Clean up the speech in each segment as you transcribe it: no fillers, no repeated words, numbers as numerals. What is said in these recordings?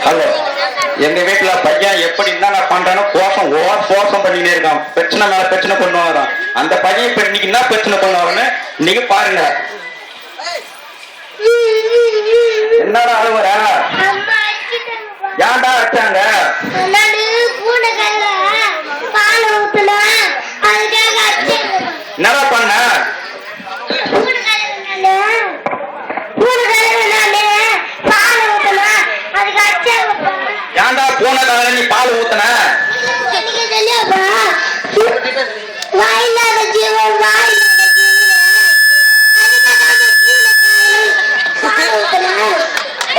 Hello, எங்க வீட்டுல பையன் எப்படி என்ன பண்றானோ கோஷம் பண்ணினே இருக்கான். பிரச்சனை மேல பிரச்சனை கொண்டு வரான். அந்த பையன் இப்ப இன்னைக்கு என்ன பிரச்சனை கொண்டு வரன்னு நீங்க பாருங்க. என்னடா அழுவுற? ஏன்டா வச்சாங்க? என்னடா பண்ண? ஏன்டா பூனை காலையில நீ பால் ஊத்துன?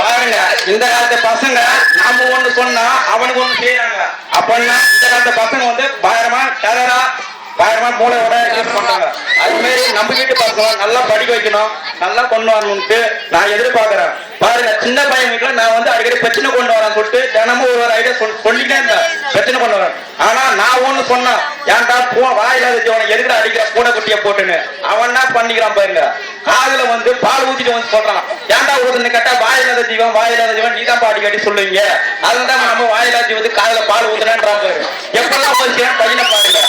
பாருங்க, இந்த காலத்து பசங்க நாம ஒண்ணு சொன்னா அவனுக்கு ஒண்ணு செய்யறாங்க. அப்படின்னா இந்த காலத்து பசங்க வந்து பயரமா டெரரா பயரமா மூளையோட யூஸ் பண்றாங்க. அது மாதிரி நம்ம வீட்டு பசங்க நல்லா படிக்க வைக்கணும், நல்லா கொண்டு வரணும்ட்டு நான் எதிர்பார்க்கிறேன். பாருங்க, சின்ன பையன் வீட்டுல நான் வந்து அடிக்கடி பிரச்சனை கொண்டு வரேன் சொல்லிட்டு தினமும் ஒரு ஐடியா சொல்லிட்டே இருந்தேன், பிரச்சனை கொண்டு வரேன். ஆனா நான் ஒண்ணு சொன்னேன், ஏன்டா வாயில்லாத ஜீவனை எதுக்கு அடிக்கிற பூனை குட்டியை போட்டுன்னு அவன் என்ன பண்ணிக்கிறான் பாருங்க. காதுல வந்து பால் ஊத்திட்டு வந்து சொல்றான், ஏன்டா ஊதுன்னு கேட்டா வாயில்லாத ஜீவன் நீதான் அடிக்கடி சொல்லுவீங்க, அதுதான் நம்ம வாயில்லாத ஜீவத்துக்கு காதுல பால் ஊத்துறேன்றான் பாரு. எப்பெல்லாம் பையனை பாருங்க.